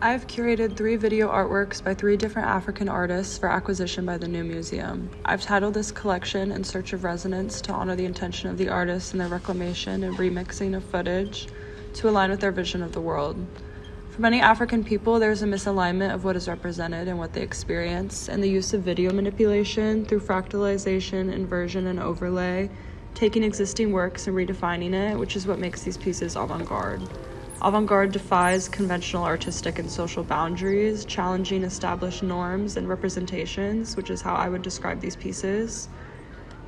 I've curated 3 video artworks by 3 different African artists for acquisition by the New Museum. I've titled this collection In Search of Resonance to honor the intention of the artists and their reclamation and remixing of footage to align with their vision of the world. For many African people, there's a misalignment of what is represented and what they experience, and the use of video manipulation through fractalization, inversion, and overlay, taking existing works and redefining it, which is what makes these pieces avant-garde. Avant-garde defies conventional artistic and social boundaries, challenging established norms and representations, which is how I would describe these pieces.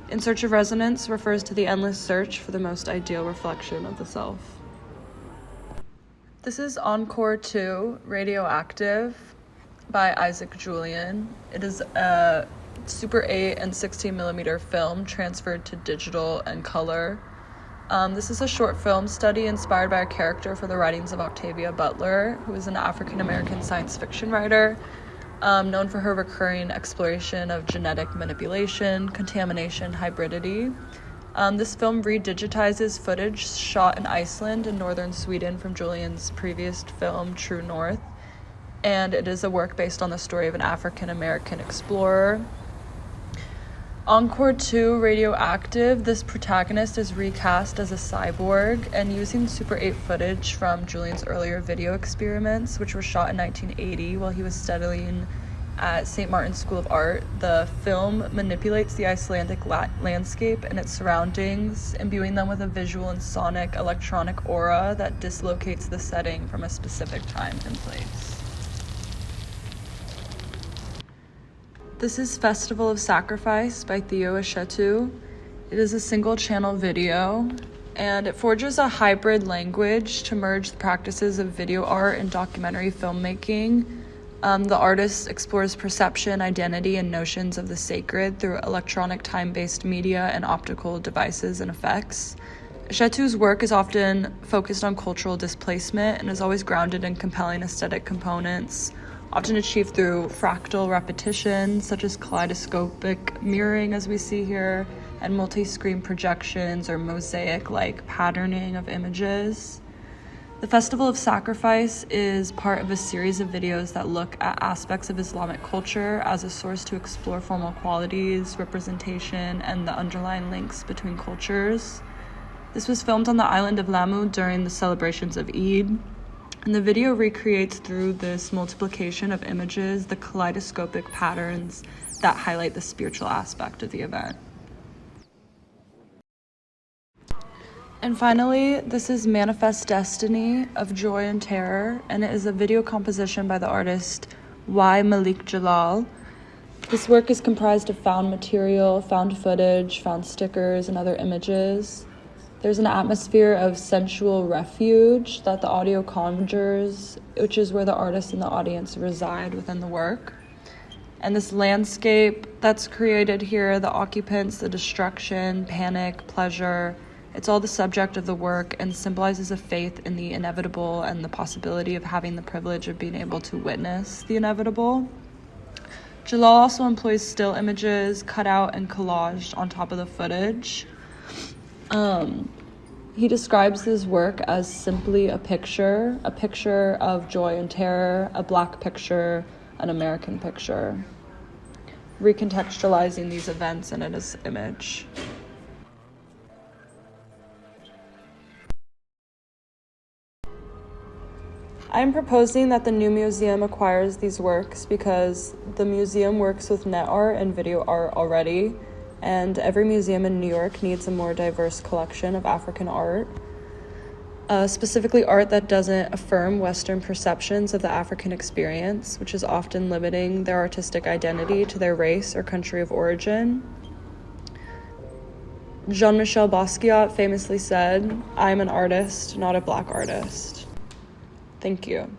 In Search of Resonance refers to the endless search for the most ideal reflection of the self. This is Encore 2, Radioactive by Isaac Julien. It is a Super 8 and 16mm film transferred to digital and color. This is a short film study inspired by a character for the writings of Octavia Butler, who is an African-American science fiction writer, known for her recurring exploration of genetic manipulation, contamination, hybridity. This film redigitizes footage shot in Iceland and northern Sweden from Julien's previous film, True North, and it is a work based on the story of an African-American explorer. Encore 2, Radioactive, this protagonist is recast as a cyborg and using Super 8 footage from Julien's earlier video experiments, which were shot in 1980 while he was studying at St. Martin's School of Art. The film manipulates the Icelandic landscape and its surroundings, imbuing them with a visual and sonic electronic aura that dislocates the setting from a specific time and place. This is Festival of Sacrifice by Theo Ashetu. It is a single-channel video, and it forges a hybrid language to merge the practices of video art and documentary filmmaking. The artist explores perception, identity, and notions of the sacred through electronic time-based media and optical devices and effects. Ashetu's work is often focused on cultural displacement and is always grounded in compelling aesthetic components, often achieved through fractal repetition, such as kaleidoscopic mirroring, as we see here, and multi-screen projections or mosaic-like patterning of images. The Festival of Sacrifice is part of a series of videos that look at aspects of Islamic culture as a source to explore formal qualities, representation, and the underlying links between cultures. This was filmed on the island of Lamu during the celebrations of Eid. And the video recreates through this multiplication of images the kaleidoscopic patterns that highlight the spiritual aspect of the event. And finally, this is Manifest Destiny of Joy and Terror, and it is a video composition by the artist Y. Malik Jalal. This work is comprised of found material, found footage, found stickers, and other images. There's an atmosphere of sensual refuge that the audio conjures, which is where the artist and the audience reside within the work. And this landscape that's created here, the occupants, the destruction, panic, pleasure, it's all the subject of the work and symbolizes a faith in the inevitable and the possibility of having the privilege of being able to witness the inevitable. Jalal also employs still images cut out and collaged on top of the footage. He describes his work as simply a picture of joy and terror, a black picture, an American picture, recontextualizing these events in his image. I am proposing that the New Museum acquires these works because the museum works with net art and video art already, and every museum in New York needs a more diverse collection of African art, specifically art that doesn't affirm Western perceptions of the African experience, which is often limiting their artistic identity to their race or country of origin. Jean-Michel Basquiat famously said, "I'm an artist, not a Black artist." Thank you.